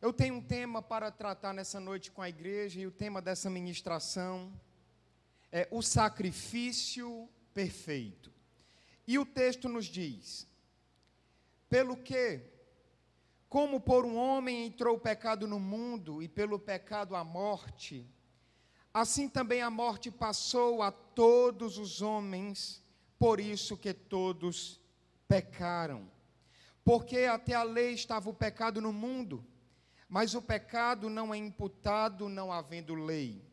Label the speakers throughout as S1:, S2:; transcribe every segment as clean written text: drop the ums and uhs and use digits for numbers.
S1: Eu tenho um tema para tratar nessa noite com a igreja, e o tema dessa ministração é o sacrifício perfeito. E o texto nos diz: pelo que, como por um homem entrou o pecado no mundo, e pelo pecado a morte, assim também a morte passou a todos os homens, por isso que todos pecaram. Porque até a lei estava o pecado no mundo, mas o pecado não é imputado não havendo lei.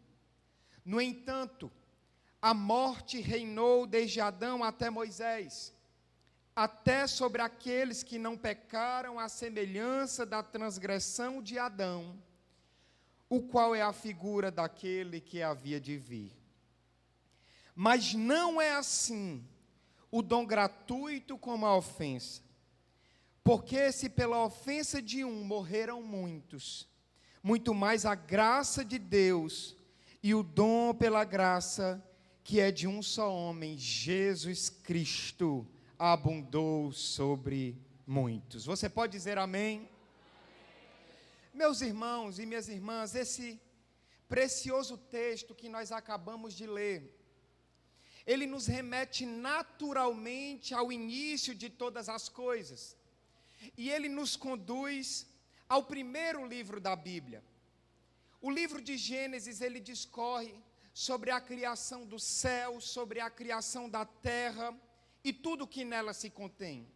S1: No entanto, a morte reinou desde Adão até Moisés, até sobre aqueles que não pecaram à semelhança da transgressão de Adão, o qual é a figura daquele que havia de vir. Mas não é assim o dom gratuito como a ofensa. Porque se pela ofensa de um morreram muitos, muito mais a graça de Deus e o dom pela graça, que é de um só homem, Jesus Cristo, abundou sobre muitos. Você pode dizer amém? Meus irmãos e minhas irmãs, esse precioso texto que nós acabamos de ler, ele nos remete naturalmente ao início de todas as coisas. E ele nos conduz ao primeiro livro da Bíblia. O livro de Gênesis, ele discorre sobre a criação do céu, sobre a criação da terra e tudo que nela se contém.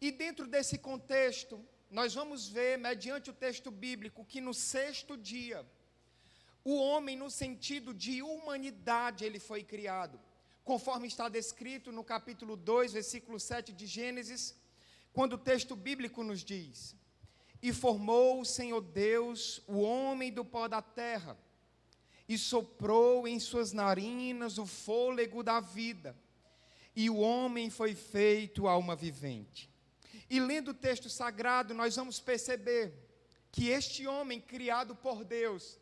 S1: E dentro desse contexto, nós vamos ver, mediante o texto bíblico, que no sexto dia, o homem, no sentido de humanidade, ele foi criado. Conforme está descrito no capítulo 2, versículo 7 de Gênesis, quando o texto bíblico nos diz: e formou o Senhor Deus o homem do pó da terra, e soprou em suas narinas o fôlego da vida, e o homem foi feito alma vivente. E lendo o texto sagrado, nós vamos perceber que este homem criado por Deus,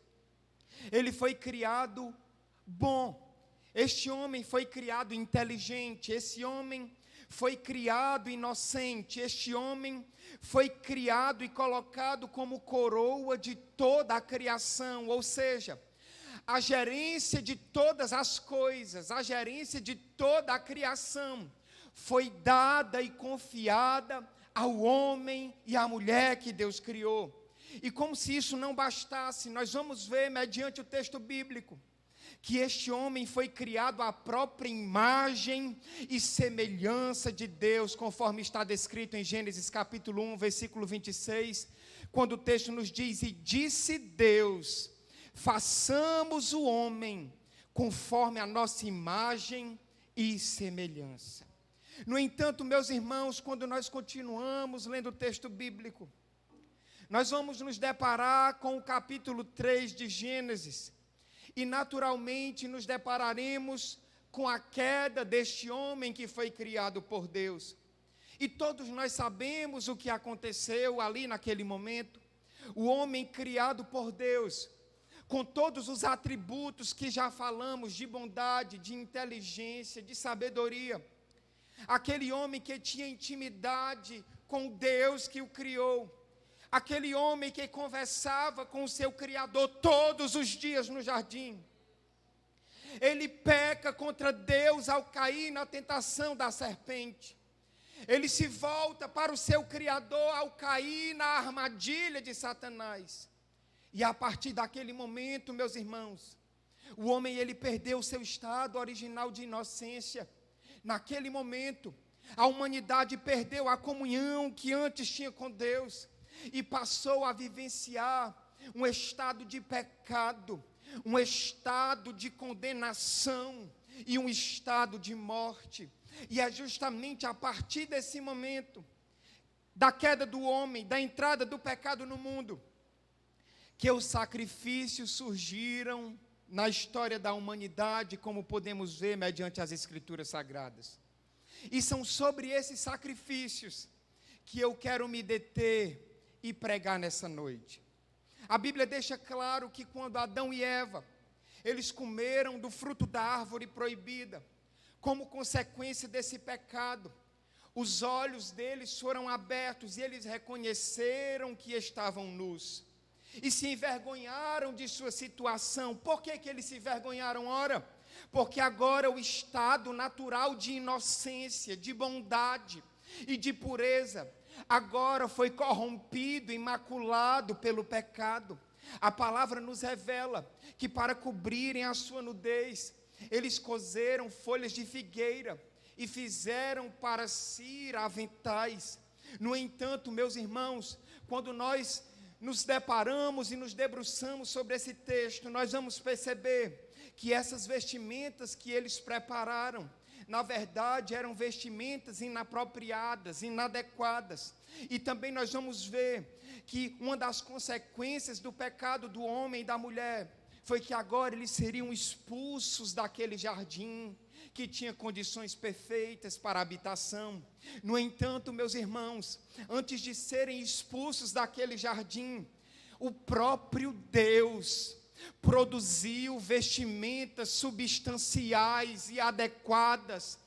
S1: ele foi criado bom, este homem foi criado inteligente, esse homem foi criado inocente, este homem foi criado e colocado como coroa de toda a criação, ou seja, a gerência de todas as coisas, a gerência de toda a criação, foi dada e confiada ao homem e à mulher que Deus criou. E como se isso não bastasse, nós vamos ver, mediante o texto bíblico, que este homem foi criado à própria imagem e semelhança de Deus, conforme está descrito em Gênesis capítulo 1, versículo 26, quando o texto nos diz: e disse Deus, façamos o homem conforme a nossa imagem e semelhança. No entanto, meus irmãos, quando nós continuamos lendo o texto bíblico, nós vamos nos deparar com o capítulo 3 de Gênesis, e naturalmente nos depararemos com a queda deste homem que foi criado por Deus. E todos nós sabemos o que aconteceu ali naquele momento. O homem criado por Deus, com todos os atributos que já falamos, de bondade, de inteligência, de sabedoria. Aquele homem que tinha intimidade com Deus que o criou. Aquele homem que conversava com o seu Criador todos os dias no jardim. Ele peca contra Deus ao cair na tentação da serpente. Ele se volta para o seu Criador ao cair na armadilha de Satanás. E a partir daquele momento, meus irmãos, o homem ele perdeu o seu estado original de inocência. Naquele momento, a humanidade perdeu a comunhão que antes tinha com Deus. E passou a vivenciar um estado de pecado, um estado de condenação e um estado de morte. E é justamente a partir desse momento, da queda do homem, da entrada do pecado no mundo, que os sacrifícios surgiram na história da humanidade, como podemos ver mediante as Escrituras Sagradas. E são sobre esses sacrifícios que eu quero me deter e pregar nessa noite. A Bíblia deixa claro que quando Adão e Eva, eles comeram do fruto da árvore proibida, como consequência desse pecado, os olhos deles foram abertos e eles reconheceram que estavam nus. E se envergonharam de sua situação. Por que eles se envergonharam? Ora, porque agora o estado natural de inocência, de bondade e de pureza, agora foi corrompido e maculado pelo pecado. A palavra nos revela que para cobrirem a sua nudez, eles coseram folhas de figueira e fizeram para si aventais. No entanto, meus irmãos, quando nós nos deparamos e nos debruçamos sobre esse texto, nós vamos perceber que essas vestimentas que eles prepararam, na verdade, eram vestimentas inapropriadas, inadequadas. E também nós vamos ver que uma das consequências do pecado do homem e da mulher foi que agora eles seriam expulsos daquele jardim que tinha condições perfeitas para habitação. No entanto, meus irmãos, antes de serem expulsos daquele jardim, o próprio Deus produziu vestimentas substanciais e adequadas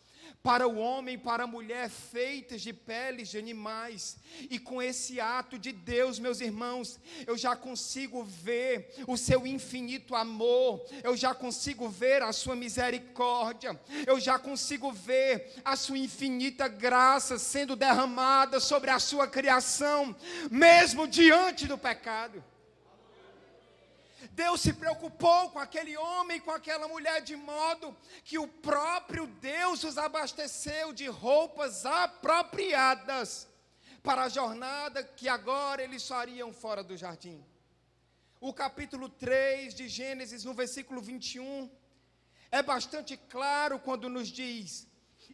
S1: para o homem e para a mulher, feitas de peles de animais. E com esse ato de Deus, meus irmãos, eu já consigo ver o seu infinito amor, eu já consigo ver a sua misericórdia, eu já consigo ver a sua infinita graça sendo derramada sobre a sua criação, mesmo diante do pecado. Deus se preocupou com aquele homem e com aquela mulher, de modo que o próprio Deus os abasteceu de roupas apropriadas para a jornada que agora eles fariam fora do jardim. O capítulo 3 de Gênesis, no versículo 21, é bastante claro quando nos diz: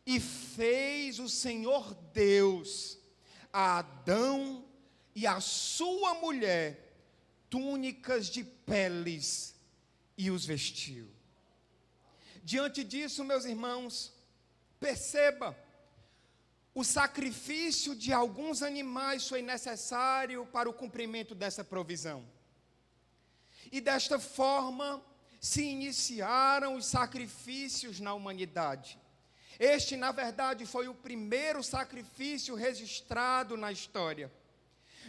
S1: e fez o Senhor Deus a Adão e a sua mulher túnicas de peles e os vestiu. Diante disso, meus irmãos, perceba, o sacrifício de alguns animais foi necessário para o cumprimento dessa provisão. E desta forma se iniciaram os sacrifícios na humanidade. Este, na verdade, foi o primeiro sacrifício registrado na história.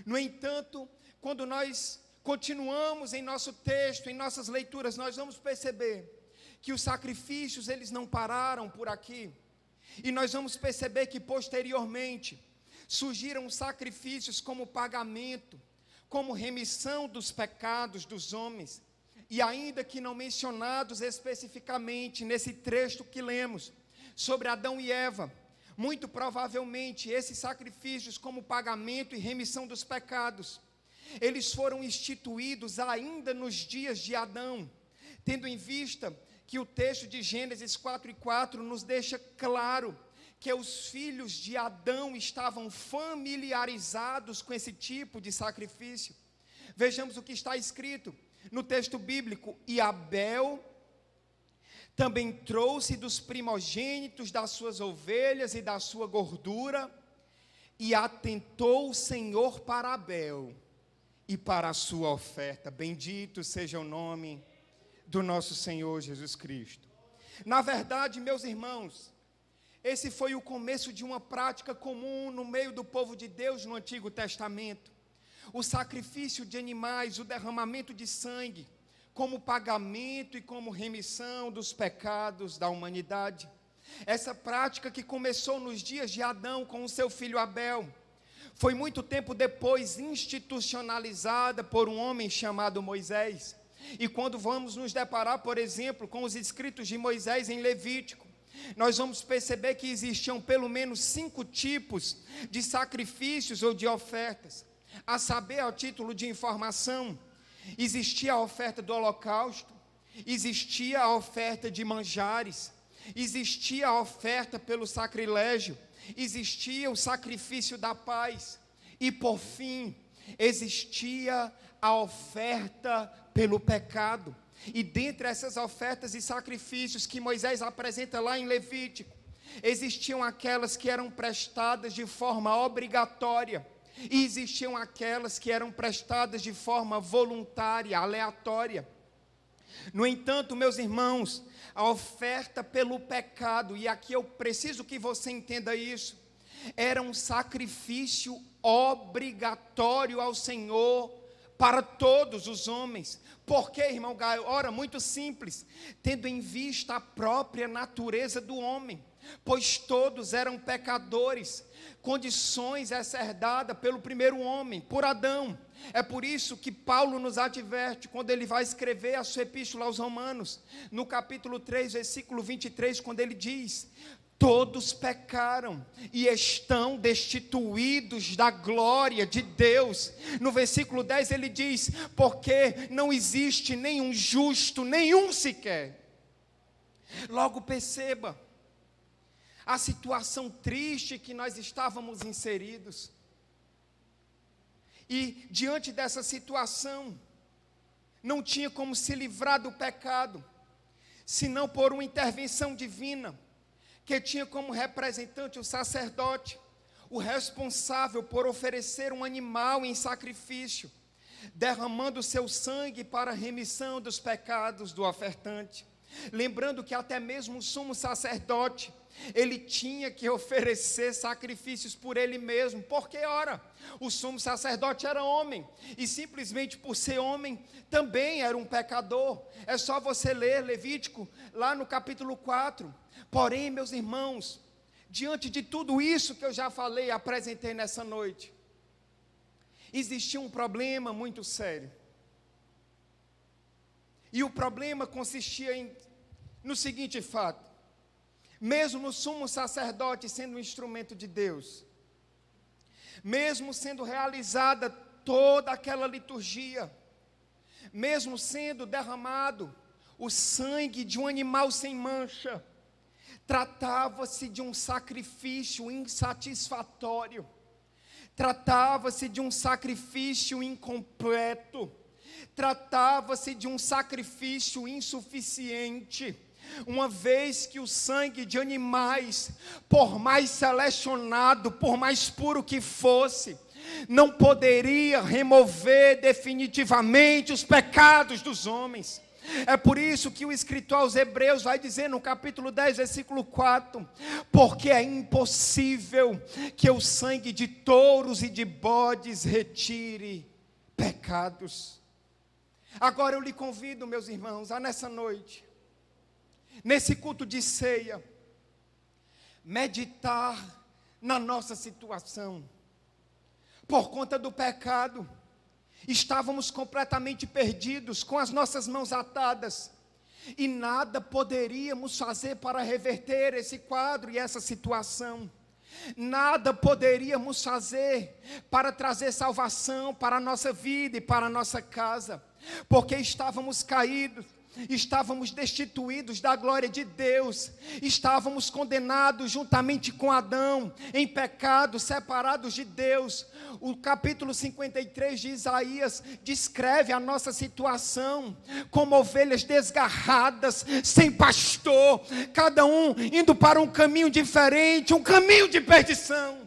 S1: No entanto, quando nós continuamos em nosso texto, em nossas leituras, nós vamos perceber que os sacrifícios, eles não pararam por aqui. E nós vamos perceber que posteriormente surgiram sacrifícios como pagamento, como remissão dos pecados dos homens. E ainda que não mencionados especificamente nesse trecho que lemos sobre Adão e Eva, muito provavelmente esses sacrifícios como pagamento e remissão dos pecados, eles foram instituídos ainda nos dias de Adão, tendo em vista que o texto de Gênesis 4:4 nos deixa claro que os filhos de Adão estavam familiarizados com esse tipo de sacrifício. Vejamos o que está escrito no texto bíblico: e Abel também trouxe dos primogênitos das suas ovelhas e da sua gordura, e atentou o Senhor para Abel e para a sua oferta. Bendito seja o nome do nosso Senhor Jesus Cristo. Na verdade, meus irmãos, esse foi o começo de uma prática comum no meio do povo de Deus no Antigo Testamento. O sacrifício de animais, o derramamento de sangue, como pagamento e como remissão dos pecados da humanidade. Essa prática que começou nos dias de Adão com o seu filho Abel, foi muito tempo depois institucionalizada por um homem chamado Moisés. E quando vamos nos deparar, por exemplo, com os escritos de Moisés em Levítico, nós vamos perceber que existiam pelo menos 5 tipos de sacrifícios ou de ofertas. A saber, ao título de informação, existia a oferta do holocausto, existia a oferta de manjares, existia a oferta pelo sacrilégio, existia o sacrifício da paz e, por fim, existia a oferta pelo pecado. E dentre essas ofertas e sacrifícios que Moisés apresenta lá em Levítico, existiam aquelas que eram prestadas de forma obrigatória e existiam aquelas que eram prestadas de forma voluntária, aleatória. No entanto, meus irmãos, a oferta pelo pecado, e aqui eu preciso que você entenda isso, era um sacrifício obrigatório ao Senhor para todos os homens. Por quê, irmão Gaio? Ora, muito simples, tendo em vista a própria natureza do homem, pois todos eram pecadores, condições essa herdada pelo primeiro homem, por Adão. É por isso que Paulo nos adverte, quando ele vai escrever a sua epístola aos Romanos, no capítulo 3, versículo 23, quando ele diz: todos pecaram e estão destituídos da glória de Deus. No versículo 10 ele diz: porque não existe nenhum justo, nenhum sequer. Logo perceba a situação triste que nós estávamos inseridos. E diante dessa situação, não tinha como se livrar do pecado, senão por uma intervenção divina, que tinha como representante o sacerdote, o responsável por oferecer um animal em sacrifício, derramando seu sangue para a remissão dos pecados do ofertante. Lembrando que até mesmo o sumo sacerdote, ele tinha que oferecer sacrifícios por ele mesmo, porque ora, o sumo sacerdote era homem, e simplesmente por ser homem, também era um pecador. É só você ler Levítico, lá no capítulo 4, porém, meus irmãos, diante de tudo isso que eu já falei, apresentei nessa noite, existia um problema muito sério, e o problema consistia no seguinte fato: mesmo o sumo sacerdote sendo um instrumento de Deus, mesmo sendo realizada toda aquela liturgia, mesmo sendo derramado o sangue de um animal sem mancha, tratava-se de um sacrifício insatisfatório, tratava-se de um sacrifício incompleto, tratava-se de um sacrifício insuficiente, uma vez que o sangue de animais, por mais selecionado, por mais puro que fosse, não poderia remover definitivamente os pecados dos homens. É por isso que o escritor aos Hebreus vai dizer no capítulo 10, versículo 4, porque é impossível que o sangue de touros e de bodes retire pecados. Agora eu lhe convido, meus irmãos, a nessa noite, nesse culto de ceia, meditar na nossa situação. Por conta do pecado, estávamos completamente perdidos, com as nossas mãos atadas, e nada poderíamos fazer para reverter esse quadro e essa situação. Nada poderíamos fazer para trazer salvação para a nossa vida e para a nossa casa, porque estávamos caídos, estávamos destituídos da glória de Deus, estávamos condenados juntamente com Adão, em pecado, separados de Deus. O capítulo 53 de Isaías descreve a nossa situação como ovelhas desgarradas, sem pastor, cada um indo para um caminho diferente, um caminho de perdição.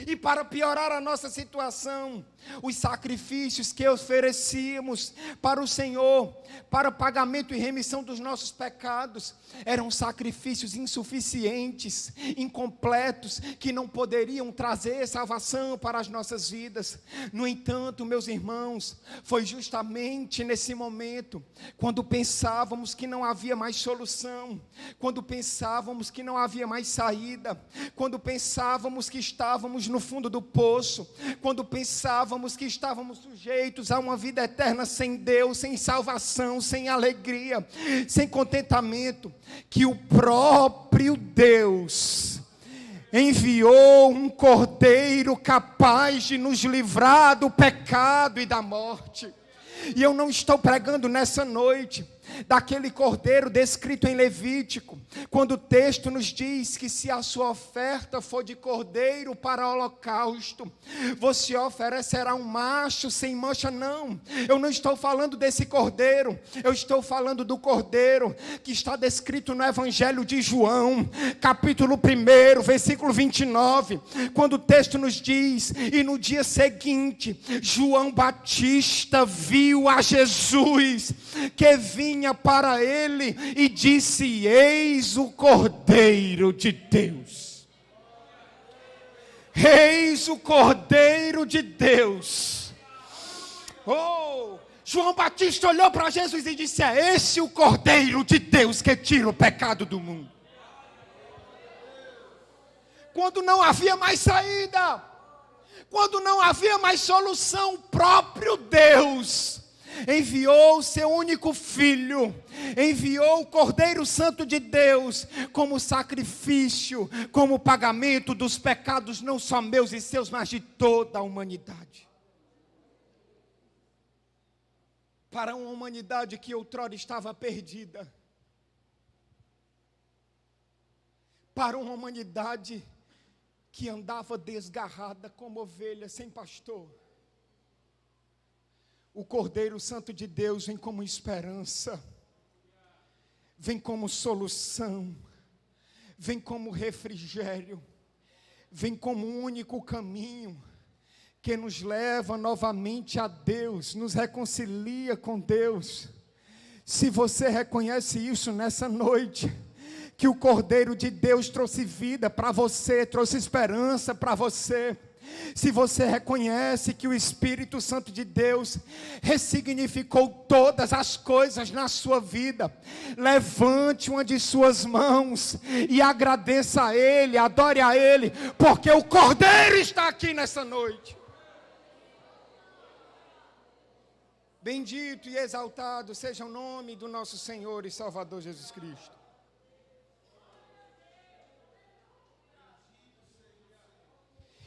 S1: E para piorar a nossa situação, os sacrifícios que oferecíamos para o Senhor, para pagamento e remissão dos nossos pecados, eram sacrifícios insuficientes, incompletos, que não poderiam trazer salvação para as nossas vidas. No entanto, meus irmãos, foi justamente nesse momento, quando pensávamos que não havia mais solução, quando pensávamos que não havia mais saída, quando pensávamos que estávamos no fundo do poço, quando pensávamos que estávamos sujeitos a uma vida eterna sem Deus, sem salvação, sem alegria, sem contentamento, que o próprio Deus enviou um cordeiro capaz de nos livrar do pecado e da morte. E eu não estou pregando nessa noite daquele cordeiro descrito em Levítico, quando o texto nos diz que se a sua oferta for de cordeiro para holocausto, você oferecerá um macho sem mancha. Não, eu não estou falando desse cordeiro, eu estou falando do cordeiro que está descrito no Evangelho de João, capítulo 1, versículo 29, quando o texto nos diz: e no dia seguinte, João Batista viu a Jesus, que vinha para ele, e disse: eis o Cordeiro de Deus. Eis o Cordeiro de Deus. Oh, João Batista olhou para Jesus e disse: é esse o Cordeiro de Deus que tira o pecado do mundo. Quando não havia mais saída, quando não havia mais solução, o próprio Deus enviou o seu único filho, enviou o Cordeiro Santo de Deus como sacrifício, como pagamento dos pecados, não só meus e seus, mas de toda a humanidade. Para uma humanidade que outrora estava perdida, para uma humanidade que andava desgarrada como ovelha sem pastor, o Cordeiro Santo de Deus vem como esperança, vem como solução, vem como refrigério, vem como um único caminho que nos leva novamente a Deus, nos reconcilia com Deus. Se você reconhece isso nessa noite, que o Cordeiro de Deus trouxe vida para você, trouxe esperança para você. Se você reconhece que o Espírito Santo de Deus ressignificou todas as coisas na sua vida, levante uma de suas mãos e agradeça a Ele, adore a Ele, porque o Cordeiro está aqui nessa noite. Bendito e exaltado seja o nome do nosso Senhor e Salvador Jesus Cristo.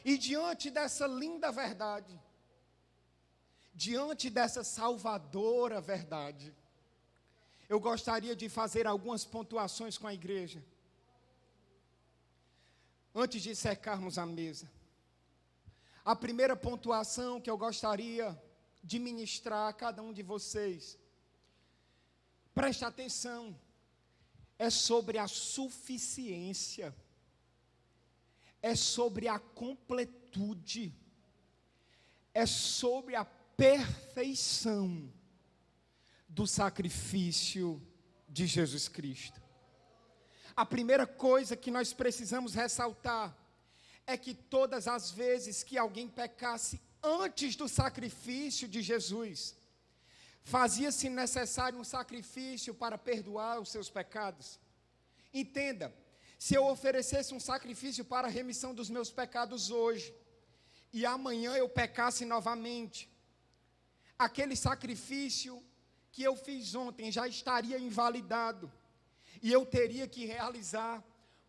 S1: E diante dessa linda verdade, diante dessa salvadora verdade, eu gostaria de fazer algumas pontuações com a igreja, antes de cercarmos a mesa. A primeira pontuação que eu gostaria de ministrar a cada um de vocês, preste atenção, é sobre a suficiência, é sobre a completude, é sobre a perfeição do sacrifício de Jesus Cristo. A primeira coisa que nós precisamos ressaltar é que todas as vezes que alguém pecasse antes do sacrifício de Jesus, fazia-se necessário um sacrifício para perdoar os seus pecados. Entenda, se eu oferecesse um sacrifício para a remissão dos meus pecados hoje, e amanhã eu pecasse novamente, aquele sacrifício que eu fiz ontem já estaria invalidado, e eu teria que realizar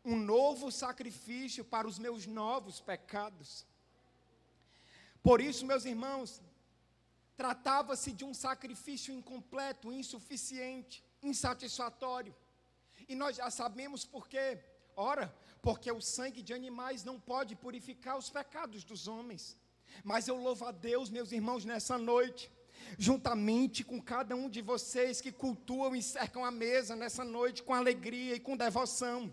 S1: um novo sacrifício para os meus novos pecados. Por isso, meus irmãos, tratava-se de um sacrifício incompleto, insuficiente, insatisfatório. E nós já sabemos por quê. Ora, porque o sangue de animais não pode purificar os pecados dos homens. Mas eu louvo a Deus, meus irmãos, nessa noite, juntamente com cada um de vocês que cultuam e cercam a mesa nessa noite com alegria e com devoção.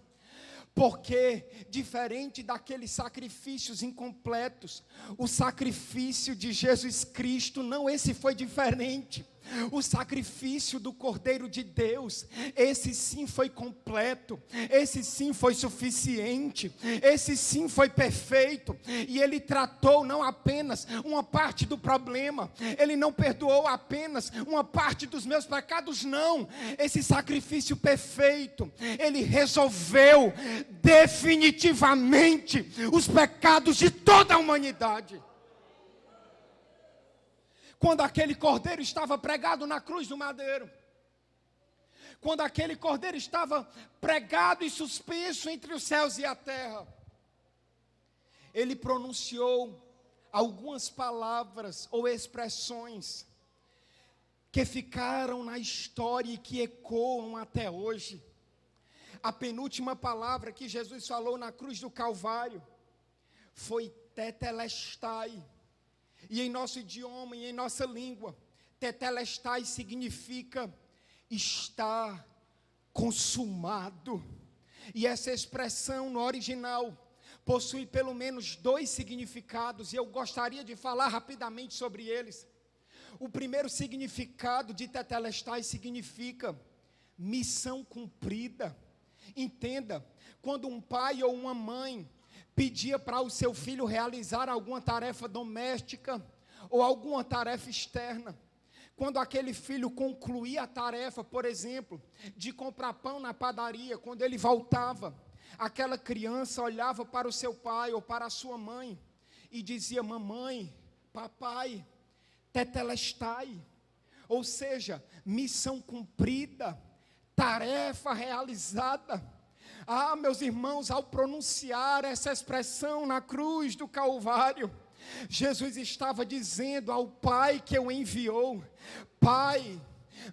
S1: Porque, diferente daqueles sacrifícios incompletos, o sacrifício de Jesus Cristo, não, esse foi diferente. O sacrifício do Cordeiro de Deus, esse sim foi completo, esse sim foi suficiente, esse sim foi perfeito, e ele tratou não apenas uma parte do problema, ele não perdoou apenas uma parte dos meus pecados, não, esse sacrifício perfeito, ele resolveu definitivamente os pecados de toda a humanidade. Quando aquele cordeiro estava pregado na cruz do madeiro, quando aquele cordeiro estava pregado e suspenso entre os céus e a terra, ele pronunciou algumas palavras ou expressões que ficaram na história e que ecoam até hoje. A penúltima palavra que Jesus falou na cruz do Calvário foi tetelestai. E em nosso idioma e em nossa língua, tetelestai significa está consumado. E essa expressão no original possui pelo menos 2 significados, e eu gostaria de falar rapidamente sobre eles. O primeiro significado de tetelestai significa missão cumprida. Entenda, quando um pai ou uma mãe pedia para o seu filho realizar alguma tarefa doméstica ou alguma tarefa externa. Quando aquele filho concluía a tarefa, por exemplo, de comprar pão na padaria, quando ele voltava, aquela criança olhava para o seu pai ou para a sua mãe e dizia: mamãe, papai, tetelestai, ou seja, missão cumprida, tarefa realizada. Ah, meus irmãos, ao pronunciar essa expressão na cruz do Calvário, Jesus estava dizendo ao Pai que o enviou: Pai,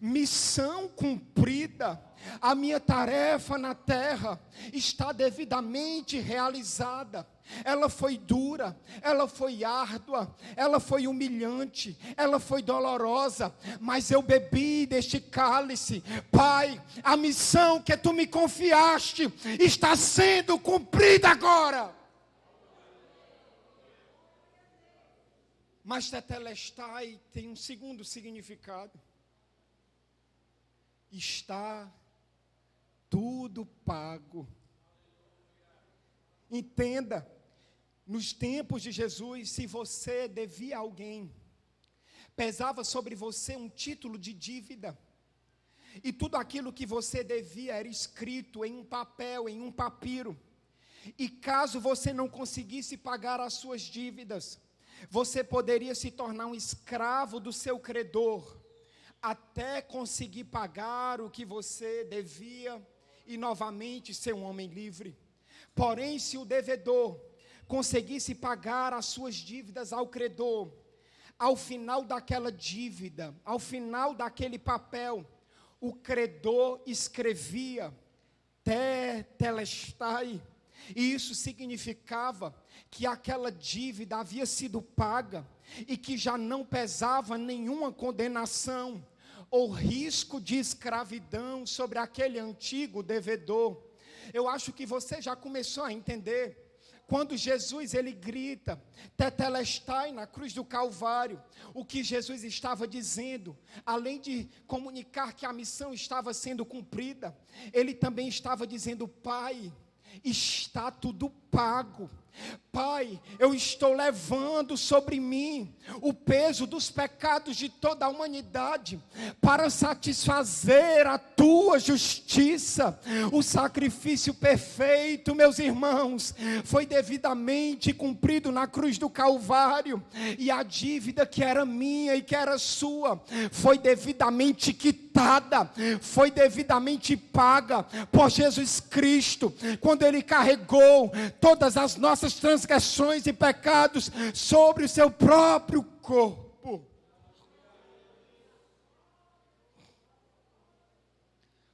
S1: missão cumprida, a minha tarefa na terra está devidamente realizada. Ela foi dura, ela foi árdua, ela foi humilhante, ela foi dolorosa, mas eu bebi deste cálice. Pai, a missão que tu me confiaste está sendo cumprida agora. Mas tetelestai tem um segundo significado. Está tudo pago. Entenda, nos tempos de Jesus, se você devia a alguém, pesava sobre você um título de dívida, e tudo aquilo que você devia era escrito em um papel, em um papiro, e caso você não conseguisse pagar as suas dívidas, você poderia se tornar um escravo do seu credor, até conseguir pagar o que você devia e novamente ser um homem livre. Porém, se o devedor conseguisse pagar as suas dívidas ao credor, ao final daquela dívida, ao final daquele papel, o credor escrevia tetelestai, e isso significava que aquela dívida havia sido paga e que já não pesava nenhuma condenação ou risco de escravidão sobre aquele antigo devedor. Eu acho que você já começou a entender. Quando Jesus ele grita tetelestai na cruz do Calvário, o que Jesus estava dizendo, além de comunicar que a missão estava sendo cumprida, ele também estava dizendo: Pai, está tudo pago. Pai, eu estou levando sobre mim o peso dos pecados de toda a humanidade para satisfazer a tua justiça. O sacrifício perfeito, meus irmãos, foi devidamente cumprido na cruz do Calvário, e a dívida que era minha e que era sua foi devidamente quitada, foi devidamente paga por Jesus Cristo, quando Ele carregou todas as nossas transgressões e pecados sobre o seu próprio corpo.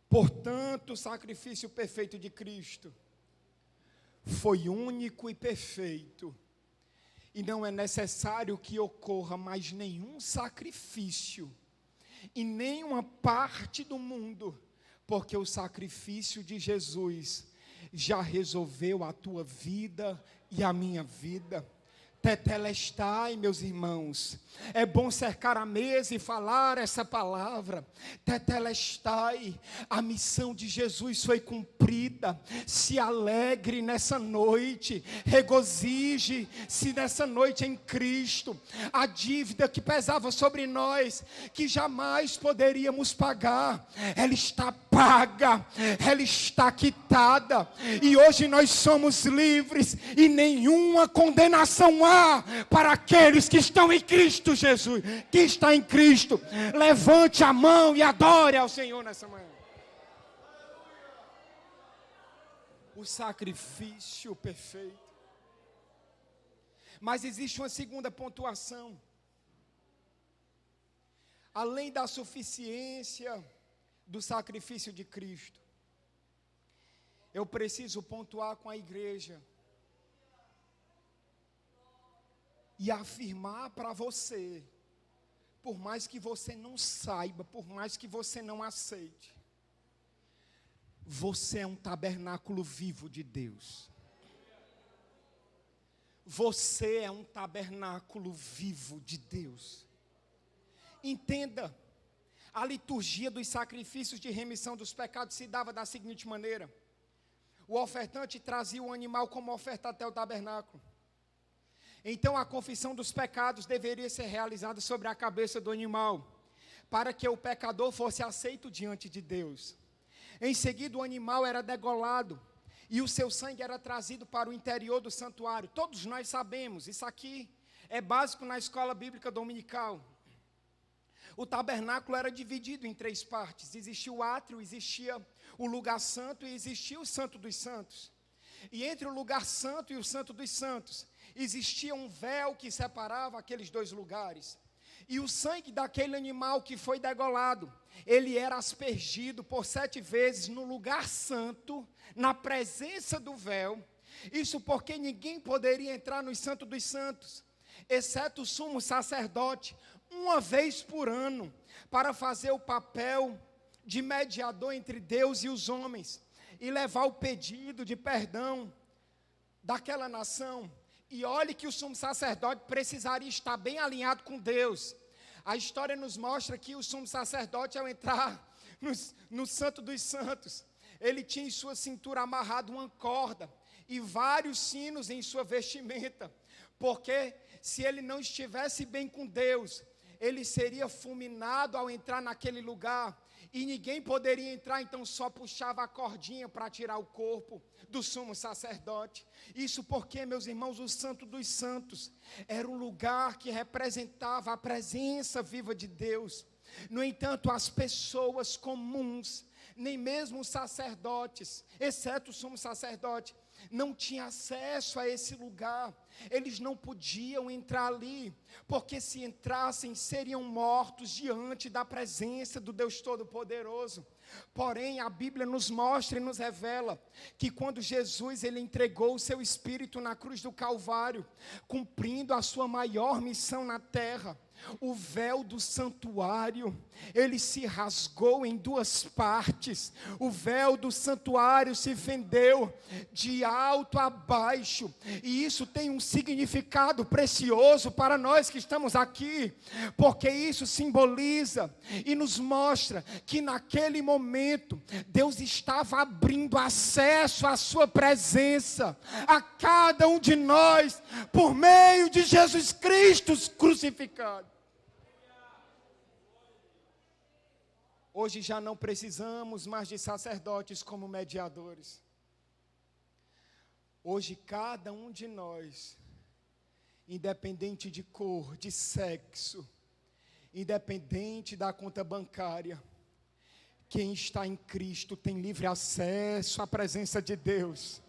S1: Portanto, o sacrifício perfeito de Cristo foi único e perfeito, e não é necessário que ocorra mais nenhum sacrifício em nenhuma parte do mundo, porque o sacrifício de Jesus já resolveu a tua vida e a minha vida. Tetelestai, meus irmãos, é bom cercar a mesa e falar essa palavra. Tetelestai, a missão de Jesus foi cumprida. Se alegre nessa noite, regozije-se nessa noite em Cristo. A dívida que pesava sobre nós, que jamais poderíamos pagar, ela está paga, ela está quitada, e hoje nós somos livres, e nenhuma condenação há para aqueles que estão em Cristo Jesus. Que está em Cristo, levante a mão e adore ao Senhor nessa manhã. O sacrifício perfeito. Mas existe uma segunda pontuação. Além da suficiência do sacrifício de Cristo, eu preciso pontuar com a igreja e afirmar para você, por mais que você não saiba, por mais que você não aceite, você é um tabernáculo vivo de Deus. Você é um tabernáculo vivo de Deus. Entenda, a liturgia dos sacrifícios de remissão dos pecados se dava da seguinte maneira: o ofertante trazia o animal como oferta até o tabernáculo. Então a confissão dos pecados deveria ser realizada sobre a cabeça do animal, para que o pecador fosse aceito diante de Deus. Em seguida o animal era degolado, e o seu sangue era trazido para o interior do santuário. Todos nós sabemos, isso aqui é básico na escola bíblica dominical. O tabernáculo era dividido em 3 partes. Existia o átrio, existia o lugar santo e existia o santo dos santos. E entre o lugar santo e o santo dos santos, existia um véu que separava aqueles 2 lugares. E o sangue daquele animal que foi degolado, ele era aspergido por 7 vezes no lugar santo, na presença do véu. Isso porque ninguém poderia entrar no santo dos santos, exceto o sumo sacerdote, uma vez por ano, para fazer o papel de mediador entre Deus e os homens, e levar o pedido de perdão daquela nação. E olhe que o sumo sacerdote precisaria estar bem alinhado com Deus. A história nos mostra que o sumo sacerdote, ao entrar no santo dos santos, ele tinha em sua cintura amarrado uma corda e vários sinos em sua vestimenta, porque se ele não estivesse bem com Deus, ele seria fulminado ao entrar naquele lugar, e ninguém poderia entrar, então só puxava a cordinha para tirar o corpo do sumo sacerdote. Isso porque, meus irmãos, o santo dos santos era um lugar que representava a presença viva de Deus. No entanto, as pessoas comuns, nem mesmo os sacerdotes, exceto o sumo sacerdote, não tinham acesso a esse lugar. Eles não podiam entrar ali, porque se entrassem seriam mortos diante da presença do Deus Todo-Poderoso. Porém, a Bíblia nos mostra e nos revela que quando Jesus ele entregou o seu Espírito na cruz do Calvário, cumprindo a sua maior missão na terra, o véu do santuário, ele se rasgou em 2 partes. O véu do santuário se fendeu de alto a baixo, e isso tem um significado precioso para nós que estamos aqui, porque isso simboliza e nos mostra que naquele momento Deus estava abrindo acesso à sua presença a cada um de nós por meio de Jesus Cristo crucificado. Hoje já não precisamos mais de sacerdotes como mediadores. Hoje cada um de nós, independente de cor, de sexo, independente da conta bancária, quem está em Cristo tem livre acesso à presença de Deus.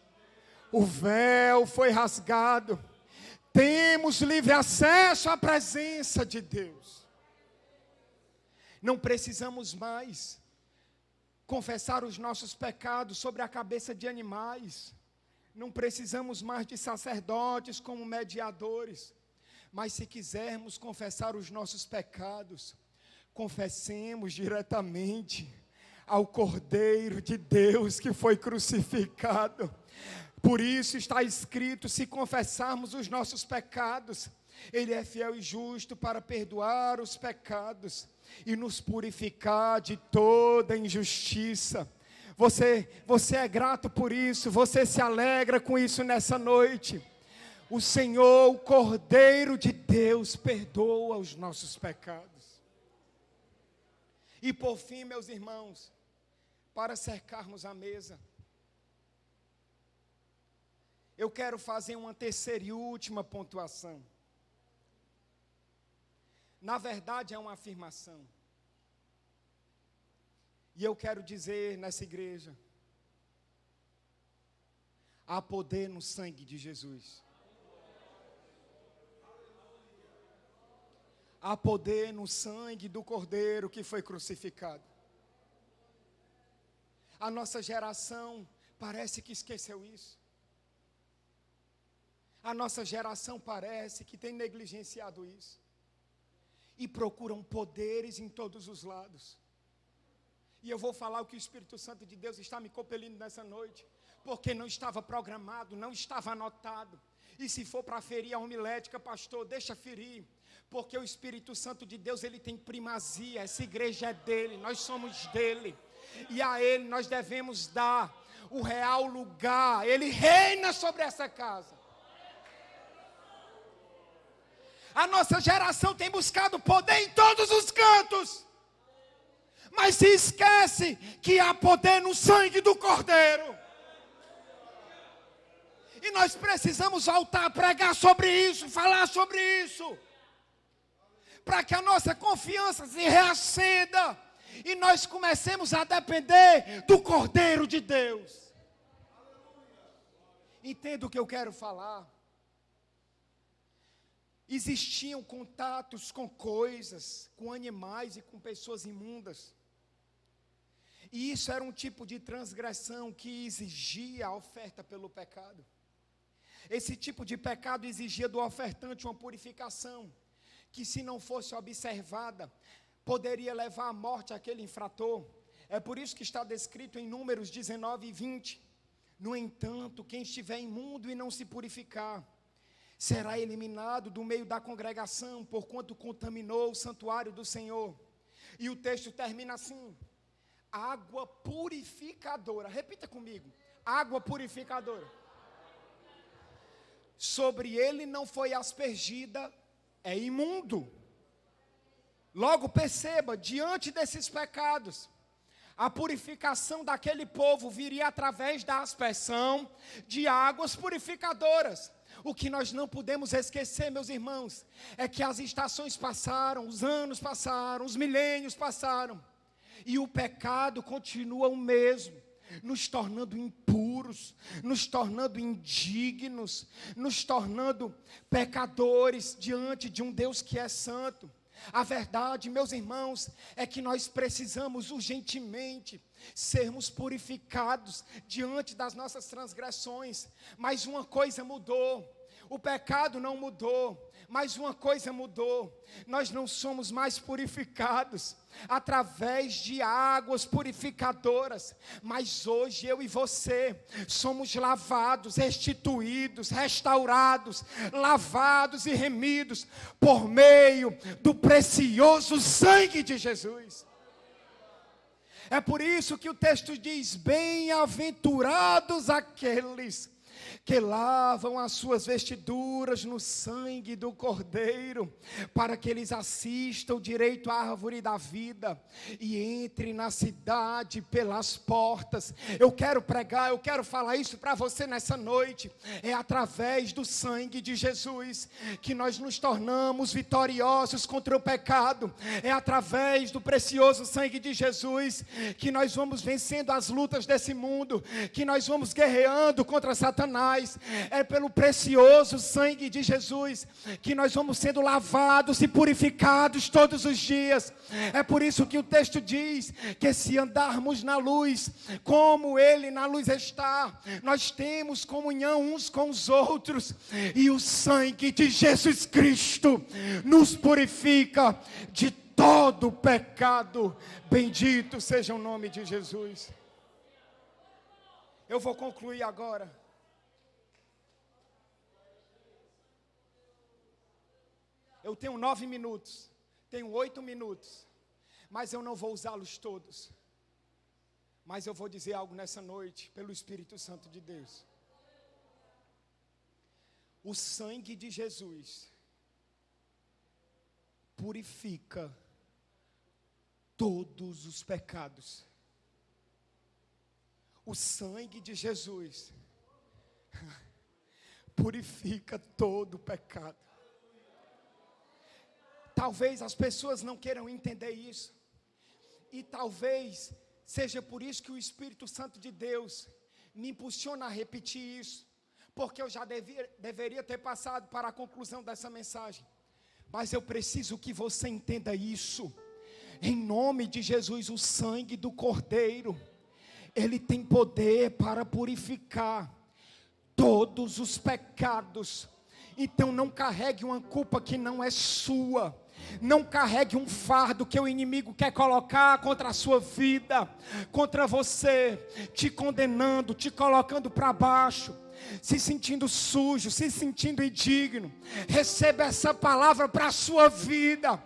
S1: O véu foi rasgado, temos livre acesso à presença de Deus. Não precisamos mais confessar os nossos pecados sobre a cabeça de animais. Não precisamos mais de sacerdotes como mediadores. Mas se quisermos confessar os nossos pecados, confessemos diretamente ao Cordeiro de Deus que foi crucificado. Por isso está escrito: se confessarmos os nossos pecados, Ele é fiel e justo para perdoar os pecados e nos purificar de toda injustiça. Você é grato por isso, você se alegra com isso nessa noite. O Senhor, o Cordeiro de Deus, perdoa os nossos pecados. E por fim, meus irmãos, para cercarmos a mesa, eu quero fazer uma terceira e última pontuação. Na verdade, é uma afirmação. E eu quero dizer nessa igreja: há poder no sangue de Jesus. Há poder no sangue do Cordeiro que foi crucificado. A nossa geração parece que esqueceu isso. A nossa geração parece que tem negligenciado isso. E procuram poderes em todos os lados. E eu vou falar o que o Espírito Santo de Deus está me compelindo nessa noite, porque não estava programado, não estava anotado. E se for para ferir a homilética, pastor, deixa ferir, porque o Espírito Santo de Deus, ele tem primazia. Essa igreja é dele, nós somos dele, e a ele nós devemos dar o real lugar. Ele reina sobre essa casa. A nossa geração tem buscado poder em todos os cantos, mas se esquece que há poder no sangue do Cordeiro. E nós precisamos voltar a pregar sobre isso, falar sobre isso, para que a nossa confiança se reacenda e nós comecemos a depender do Cordeiro de Deus. Entenda o que eu quero falar. Existiam contatos com coisas, com animais e com pessoas imundas. E isso era um tipo de transgressão que exigia a oferta pelo pecado. Esse tipo de pecado exigia do ofertante uma purificação, que se não fosse observada, poderia levar à morte aquele infrator. É por isso que está descrito em Números 19 e 20. No entanto, quem estiver imundo e não se purificar, será eliminado do meio da congregação, porquanto contaminou o santuário do Senhor. E o texto termina assim: água purificadora. Repita comigo: água purificadora. Sobre ele não foi aspergida, é imundo. Logo perceba, diante desses pecados, a purificação daquele povo viria através da aspersão de águas purificadoras. O que nós não podemos esquecer, meus irmãos, é que as estações passaram, os anos passaram, os milênios passaram, e o pecado continua o mesmo, nos tornando impuros, nos tornando indignos, nos tornando pecadores diante de um Deus que é santo. A verdade, meus irmãos, é que nós precisamos urgentemente sermos purificados diante das nossas transgressões. Mas uma coisa mudou: o pecado não mudou, mas uma coisa mudou: nós não somos mais purificados através de águas purificadoras, mas hoje eu e você somos lavados, restituídos, restaurados, lavados e remidos por meio do precioso sangue de Jesus. É por isso que o texto diz: bem-aventurados aqueles que lavam as suas vestiduras no sangue do Cordeiro, para que eles assistam direito à árvore da vida e entrem na cidade pelas portas. Eu quero pregar, eu quero falar isso para você nessa noite. É através do sangue de Jesus que nós nos tornamos vitoriosos contra o pecado. É através do precioso sangue de Jesus que nós vamos vencendo as lutas desse mundo, que nós vamos guerreando contra Satanás. É pelo precioso sangue de Jesus que nós vamos sendo lavados e purificados todos os dias. É por isso que o texto diz que se andarmos na luz, como Ele na luz está, nós temos comunhão uns com os outros, e o sangue de Jesus Cristo nos purifica de todo pecado. Bendito seja o nome de Jesus. Eu vou concluir agora. Eu tenho 9 minutos, tenho 8 minutos, mas eu não vou usá-los todos. Mas eu vou dizer algo nessa noite, pelo Espírito Santo de Deus. O sangue de Jesus purifica todos os pecados. O sangue de Jesus purifica todo o pecado. Talvez as pessoas não queiram entender isso, e talvez seja por isso que o Espírito Santo de Deus me impulsiona a repetir isso, porque eu já deveria ter passado para a conclusão dessa mensagem, mas eu preciso que você entenda isso. Em nome de Jesus, o sangue do Cordeiro, ele tem poder para purificar todos os pecados. Então não carregue uma culpa que não é sua. Não carregue um fardo que o inimigo quer colocar contra a sua vida, contra você, te condenando, te colocando para baixo. se sentindo sujo, se sentindo indigno, receba essa palavra para a sua vida.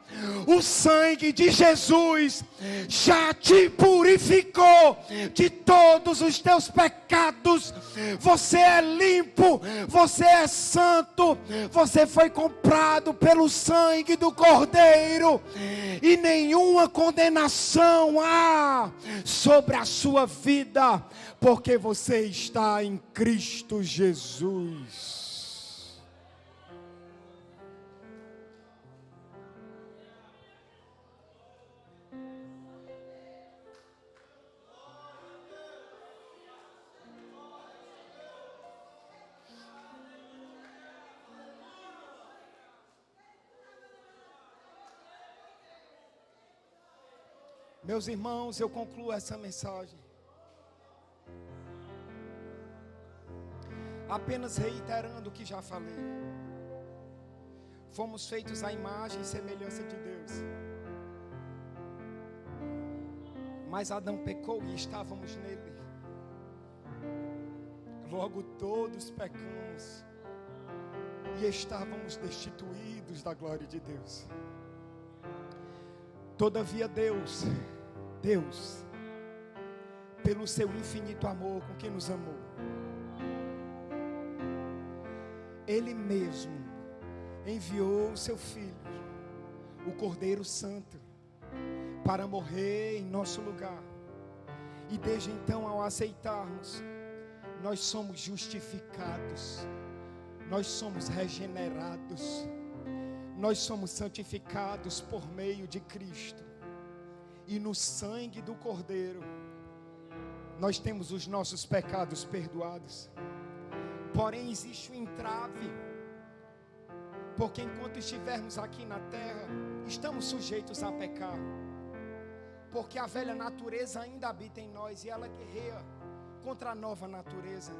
S1: O sangue de Jesus já te purificou de todos os teus pecados. Você é limpo, você é santo, você foi comprado pelo sangue do Cordeiro, e nenhuma condenação há sobre a sua vida, porque você está em Cristo Jesus. Meus irmãos, eu concluo essa mensagem apenas reiterando o que já falei. Fomos feitos à imagem e semelhança de Deus, mas Adão pecou e estávamos nele. Logo todos pecamos e estávamos destituídos da glória de Deus. Todavia Deus, pelo seu infinito amor com que nos amou, Ele mesmo enviou o seu Filho, o Cordeiro Santo, para morrer em nosso lugar. E desde então, ao aceitarmos, nós somos justificados, nós somos regenerados, nós somos santificados por meio de Cristo. E no sangue do Cordeiro, nós temos os nossos pecados perdoados. Porém existe um entrave, porque enquanto estivermos aqui na terra, estamos sujeitos a pecar, porque a velha natureza ainda habita em nós, e ela guerreia contra a nova natureza.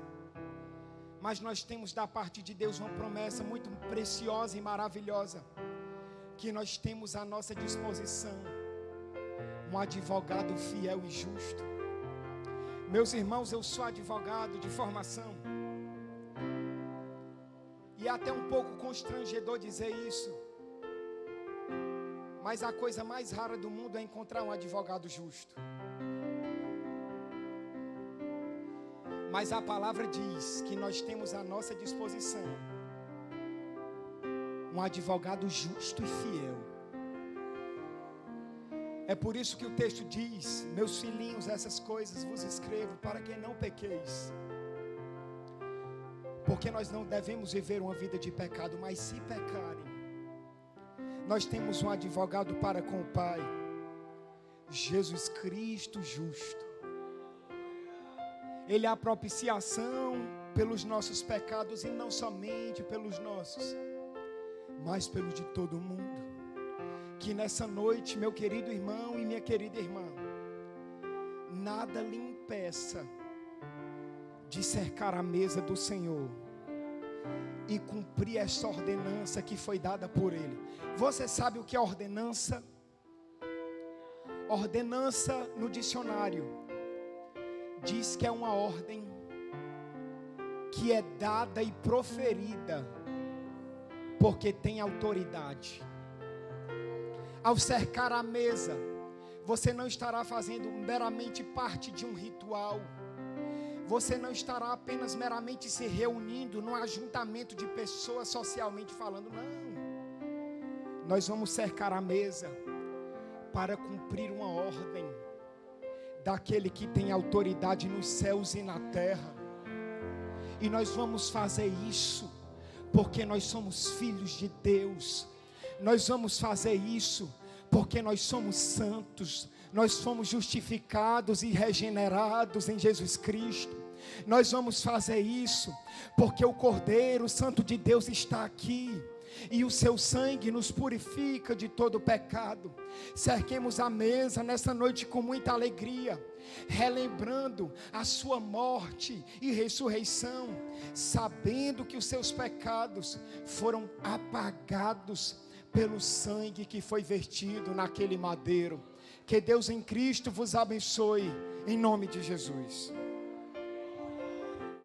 S1: Mas nós temos da parte de Deus uma promessa muito preciosa e maravilhosa, que nós temos à nossa disposição um advogado fiel e justo. Meus irmãos, eu sou advogado de formação, e é até um pouco constrangedor dizer isso, mas a coisa mais rara do mundo é encontrar um advogado justo. Mas a palavra diz que nós temos à nossa disposição um advogado justo e fiel. É por isso que o texto diz: meus filhinhos, essas coisas vos escrevo para que não pequeis. Porque nós não devemos viver uma vida de pecado, mas se pecarem, nós temos um advogado para com o Pai, Jesus Cristo justo. Ele é a propiciação pelos nossos pecados, e não somente pelos nossos, mas pelos de todo mundo. Que nessa noite, meu querido irmão e minha querida irmã, nada lhe impeça de cercar a mesa do Senhor e cumprir essa ordenança que foi dada por Ele. Você sabe o que é ordenança? Ordenança no dicionário diz que é uma ordem que é dada e proferida porque tem autoridade. Ao cercar a mesa, você não estará fazendo meramente parte de um ritual. Você não estará apenas meramente se reunindo num ajuntamento de pessoas socialmente falando. Não. Nós vamos cercar a mesa para cumprir uma ordem daquele que tem autoridade nos céus e na terra. E nós vamos fazer isso porque nós somos filhos de Deus. Nós vamos fazer isso porque nós somos santos. Nós fomos justificados e regenerados em Jesus Cristo. Nós vamos fazer isso porque o Cordeiro Santo de Deus está aqui, e o seu sangue nos purifica de todo pecado. Cerquemos a mesa nessa noite com muita alegria, relembrando a sua morte e ressurreição, sabendo que os seus pecados foram apagados pelo sangue que foi vertido naquele madeiro. Que Deus em Cristo vos abençoe, em nome de Jesus.